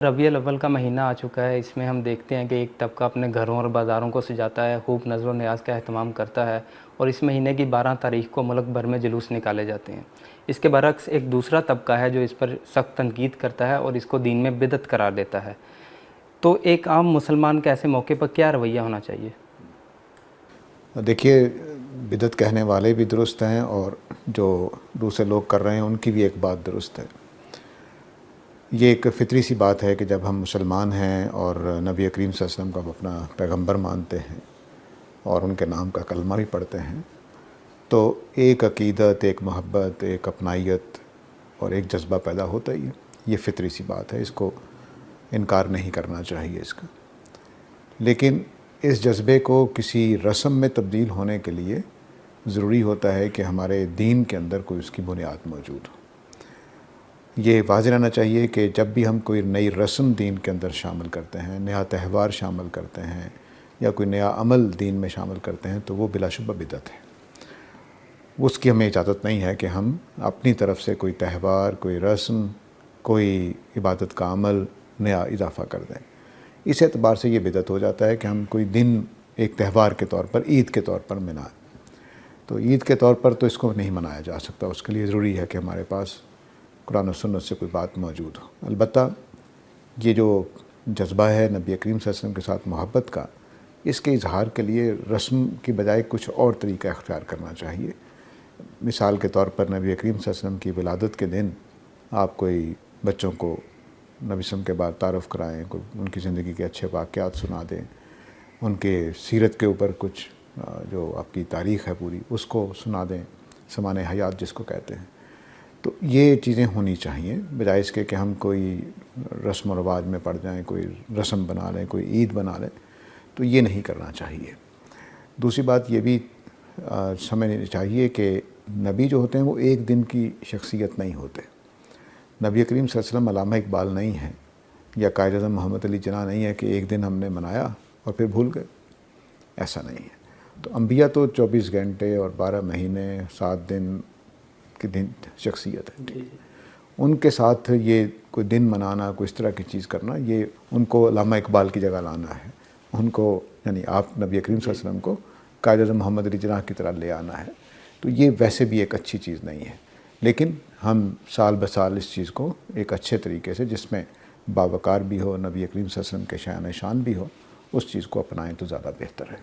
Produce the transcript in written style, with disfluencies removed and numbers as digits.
ربیع الاول کا مہینہ آ چکا ہے. اس میں ہم دیکھتے ہیں کہ ایک طبقہ اپنے گھروں اور بازاروں کو سجاتا ہے، خوب نظر و نیاز کا اہتمام کرتا ہے، اور اس مہینے کی 12 تاریخ کو ملک بھر میں جلوس نکالے جاتے ہیں. اس کے برعکس ایک دوسرا طبقہ ہے جو اس پر سخت تنقید کرتا ہے اور اس کو دین میں بدعت قرار دیتا ہے. تو ایک عام مسلمان کا ایسے موقع پر کیا رویہ ہونا چاہیے؟ دیکھیے، بدعت کہنے والے بھی درست ہیں اور جو دوسرے لوگ کر رہے ہیں ان کی بھی ایک بات درست ہے. یہ ایک فطری سی بات ہے کہ جب ہم مسلمان ہیں اور نبی کریم صلی اللہ علیہ وسلم کو اپنا پیغمبر مانتے ہیں اور ان کے نام کا کلمہ بھی پڑھتے ہیں، تو ایک عقیدت، ایک محبت، ایک اپنائیت اور ایک جذبہ پیدا ہوتا ہی ہے. یہ فطری سی بات ہے، اس کو انکار نہیں کرنا چاہیے اس کا. لیکن اس جذبے کو کسی رسم میں تبدیل ہونے کے لیے ضروری ہوتا ہے کہ ہمارے دین کے اندر کوئی اس کی بنیاد موجود ہو. یہ واضح رہنا چاہیے کہ جب بھی ہم کوئی نئی رسم دین کے اندر شامل کرتے ہیں، نیا تہوار شامل کرتے ہیں یا کوئی نیا عمل دین میں شامل کرتے ہیں تو وہ بلا شبہ بدعت ہے. اس کی ہمیں اجازت نہیں ہے کہ ہم اپنی طرف سے کوئی تہوار، کوئی رسم، کوئی عبادت کا عمل نیا اضافہ کر دیں. اس اعتبار سے یہ بدعت ہو جاتا ہے کہ ہم کوئی دن ایک تہوار کے طور پر، عید کے طور پر منائیں. تو عید کے طور پر تو اس کو نہیں منایا جا سکتا. اس کے لیے ضروری ہے کہ ہمارے پاس قرآن و سنت سے کوئی بات موجود ہو. البتہ یہ جو جذبہ ہے نبی کریم صلی اللہ علیہ وسلم کے ساتھ محبت کا، اس کے اظہار کے لیے رسم کی بجائے کچھ اور طریقہ اختیار کرنا چاہیے. مثال کے طور پر نبی کریم صلی اللہ علیہ وسلم کی ولادت کے دن آپ کوئی بچوں کو نبی صلی اللہ علیہ وسلم کے بعد تعارف کرائیں، ان کی زندگی کے اچھے واقعات سنا دیں، ان کے سیرت کے اوپر کچھ جو آپ کی تاریخ ہے پوری اس کو سنا دیں، سمان حیات جس کو کہتے ہیں. تو یہ چیزیں ہونی چاہیے بجائے اس کے کہ ہم کوئی رسم و رواج میں پڑ جائیں، کوئی رسم بنا لیں، کوئی عید بنا لیں. تو یہ نہیں کرنا چاہیے. دوسری بات یہ بھی سمجھنی چاہیے کہ نبی جو ہوتے ہیں وہ ایک دن کی شخصیت نہیں ہوتے. نبی کریم صلی اللہ علیہ وسلم علامہ اقبال نہیں ہیں یا قائد اعظم محمد علی جناح نہیں ہے کہ ایک دن ہم نے منایا اور پھر بھول گئے. ایسا نہیں ہے. تو انبیاء تو 24 گھنٹے اور 12 مہینے 7 دن کی دن شخصیت ہے. ان کے ساتھ یہ کوئی دن منانا، کوئی اس طرح کی چیز کرنا، یہ ان کو علامہ اقبال کی جگہ لانا ہے. ان کو یعنی آپ نبی کریم صلی اللہ علیہ وسلم کو قائد اعظم محمد علی جناح کی طرح لے آنا ہے. تو یہ ویسے بھی ایک اچھی چیز نہیں ہے. لیکن ہم سال بسال اس چیز کو ایک اچھے طریقے سے، جس میں باوقار بھی ہو، نبی کریم صلی اللہ علیہ وسلم کے شان بھی ہو، اس چیز کو اپنائیں تو زیادہ بہتر ہے.